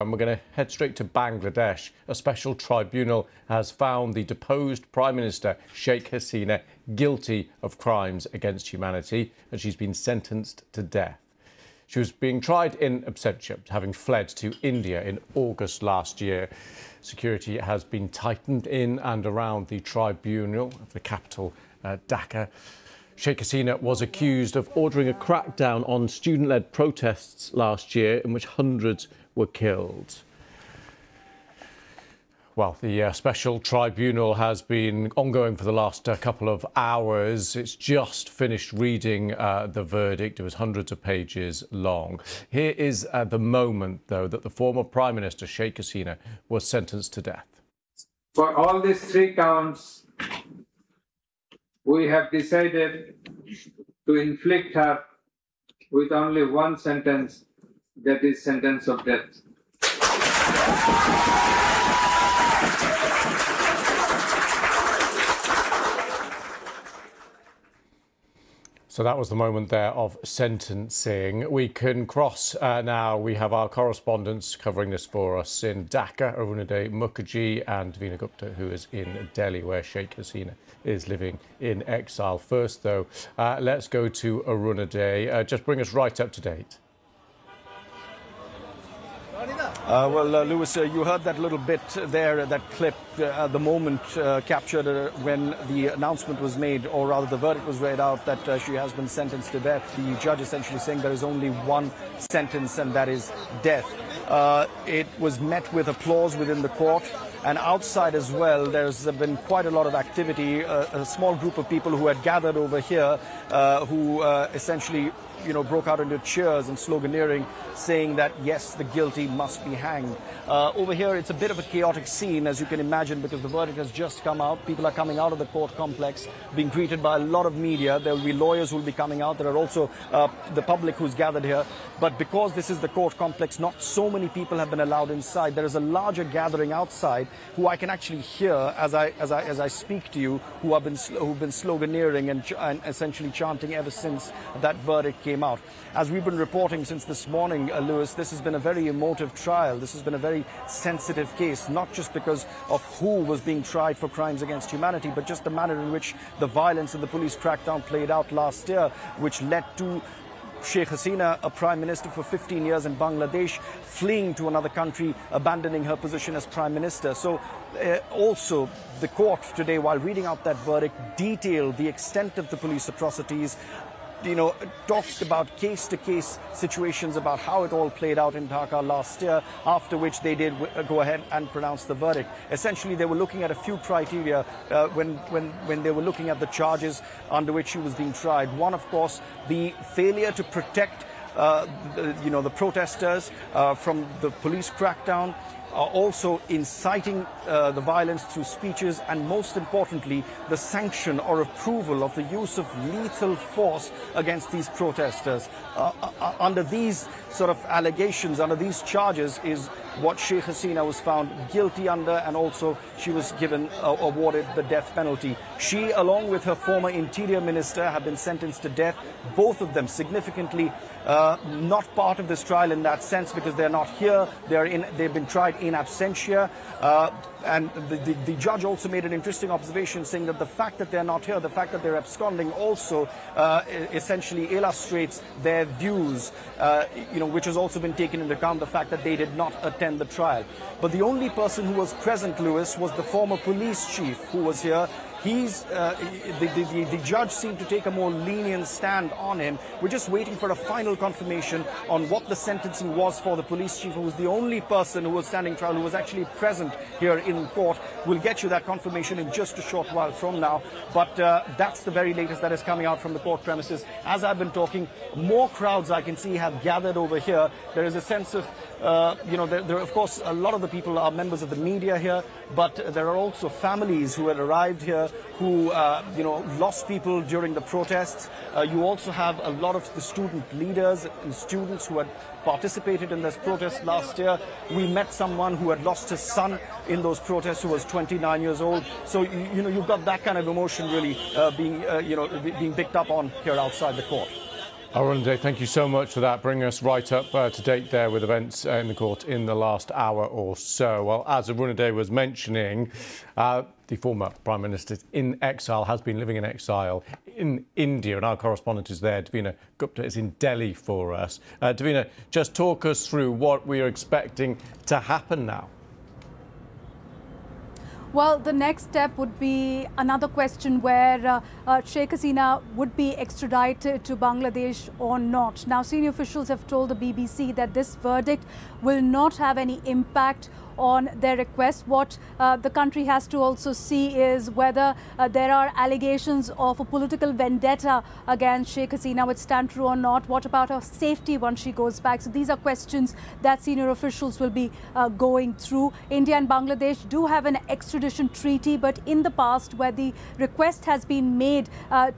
and we're going to head straight to Bangladesh. A special tribunal has found the deposed Prime Minister Sheikh Hasina guilty of crimes against humanity, and she's been sentenced to death. She was being tried in absentia, having fled to India in August last year. Security has been tightened in and around the tribunal of the capital, Dhaka. Sheikh Hasina was accused of ordering a crackdown on student-led protests last year in which hundreds were killed. Well, the special tribunal has been ongoing for the last couple of hours. It's just finished reading the verdict. It was hundreds of pages long. Here is the moment, though, that the former Prime Minister Sheikh Hasina was sentenced to death. For all these 3 counts, we have decided to inflict her with only one sentence, that is sentence of death. So that was the moment there of sentencing. We can cross now. We have our correspondents covering this for us in Dhaka, Arunadhay Mukherjee and Veena Gupta, who is in Delhi, where Sheikh Hasina is living in exile. First, though, let's go to Arunadhay. Just bring us right up to date. Lewis, you heard that little bit there, that clip, the moment captured when the announcement was made, or rather the verdict was read out that she has been sentenced to death. The judge essentially saying there is only one sentence, and that is death. It was met with applause within the court. And outside as well, there's been quite a lot of activity. A small group of people who had gathered over here who essentially broke out into cheers and sloganeering, saying that, yes, the guilty must be hanged. Over here, it's a bit of a chaotic scene, as you can imagine, because the verdict has just come out. People are coming out of the court complex, being greeted by a lot of media. There will be lawyers who will be coming out. There are also the public who's gathered here. But because this is the court complex, not so many people have been allowed inside. There is a larger gathering outside who I can actually hear as I speak to you, who've been sloganeering and essentially chanting ever since that verdict came out. As we've been reporting since this morning, Lewis, this has been a very emotive trial. This has been a very sensitive case, not just because of who was being tried for crimes against humanity, but just the manner in which the violence and the police crackdown played out last year, which led to Sheikh Hasina, a prime minister for 15 years in Bangladesh, fleeing to another country, abandoning her position as prime minister. So also the court today, while reading out that verdict, detailed the extent of the police atrocities, talked about case-to-case situations about how it all played out in Dhaka last year, after which they did go ahead and pronounce the verdict. Essentially, they were looking at a few criteria when they were looking at the charges under which she was being tried. One, of course, the failure to protect the protesters from the police crackdown, also inciting the violence through speeches, and most importantly, the sanction or approval of the use of lethal force against these protesters. Under these sort of allegations, under these charges, is what Sheikh Hasina was found guilty under, and also she was awarded the death penalty. She, along with her former interior minister, have been sentenced to death. Both of them significantly not part of this trial in that sense, because they're not here. They've been tried in absentia. And the judge also made an interesting observation, saying that the fact that they're not here, the fact that they're absconding, also essentially illustrates their views, which has also been taken into account, the fact that they did not attend the trial. But the only person who was present, Lewis, was the former police chief who was here. The judge seemed to take a more lenient stand on him. We're just waiting for a final confirmation on what the sentencing was for the police chief, who was the only person who was standing trial, who was actually present here in court. We'll get you that confirmation in just a short while from now. But that's the very latest that is coming out from the court premises. As I've been talking, more crowds I can see have gathered over here. There is a sense of, there of course, a lot of the people are members of the media here, but there are also families who had arrived here who, lost people during the protests. You also have a lot of the student leaders and students who had participated in this protest last year. We met someone who had lost his son in those protests, who was 29 years old. So, you've got that kind of emotion really being picked up on here outside the court. Arunde, thank you so much for that. Bringing us right up to date there with events in the court in the last hour or so. Well, as Arunde was mentioning, the former Prime Minister in exile has been living in exile in India, and our correspondent is there. Davina Gupta is in Delhi for us. Davina, just talk us through what we are expecting to happen now. Well, the next step would be another question where Sheikh Hasina would be extradited to Bangladesh or not. Now, senior officials have told the BBC that this verdict will not have any impact on their request. What the country has to also see is whether there are allegations of a political vendetta against Sheikh Hasina, which stand true or not. What about her safety once she goes back? So these are questions that senior officials will be going through. India and Bangladesh do have an extradition treaty, but in the past, where the request has been made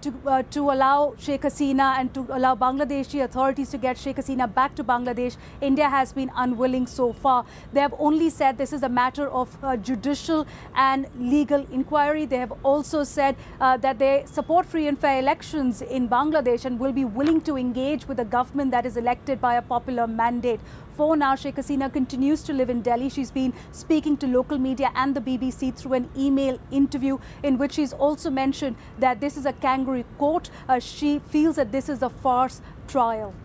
to allow Sheikh Hasina and to allow Bangladeshi authorities to get Sheikh Hasina back to Bangladesh, India has been unwilling so far. They have only said this is a matter of judicial and legal inquiry. They have also said that they support free and fair elections in Bangladesh and will be willing to engage with a government that is elected by a popular mandate. For now, Sheikh Hasina continues to live in Delhi. She's been speaking to local media and the BBC through an email interview in which she's also mentioned that this is a kangaroo court. She feels that this is a farce trial.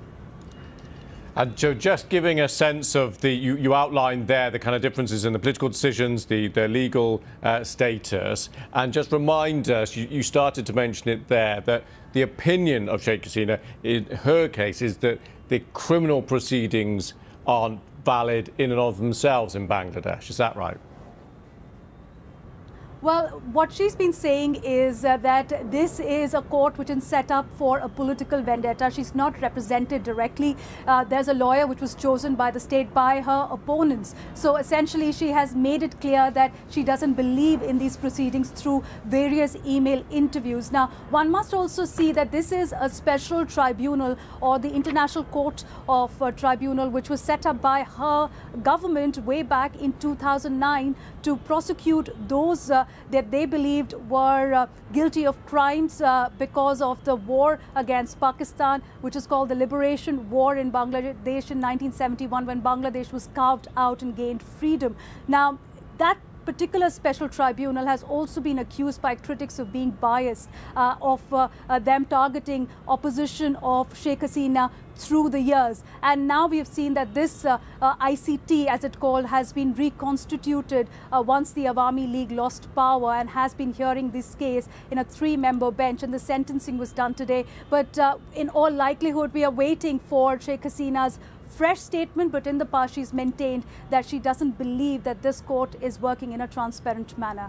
And so just giving a sense of you outlined there the kind of differences in the political decisions, the legal status, and just remind us, you started to mention it there, that the opinion of Sheikh Hasina in her case is that the criminal proceedings aren't valid in and of themselves in Bangladesh. Is that right? Well, what she's been saying is that this is a court which is set up for a political vendetta. She's not represented directly. There's a lawyer which was chosen by the state by her opponents. So essentially, she has made it clear that she doesn't believe in these proceedings through various email interviews. Now, one must also see that this is a special tribunal, or the International Court of Tribunal, which was set up by her government way back in 2009 to prosecute those that they believed were guilty of crimes because of the war against Pakistan, which is called the Liberation War in Bangladesh in 1971, when Bangladesh was carved out and gained freedom. Now, that particular special tribunal has also been accused by critics of being biased, of them targeting opposition of Sheikh Hasina through the years. And now we have seen that this ICT, as it's called, has been reconstituted once the Awami League lost power, and has been hearing this case in a 3-member bench, and the sentencing was done today. But in all likelihood, we are waiting for Sheikh Hasina's fresh statement, but in the past she's maintained that she doesn't believe that this court is working in a transparent manner.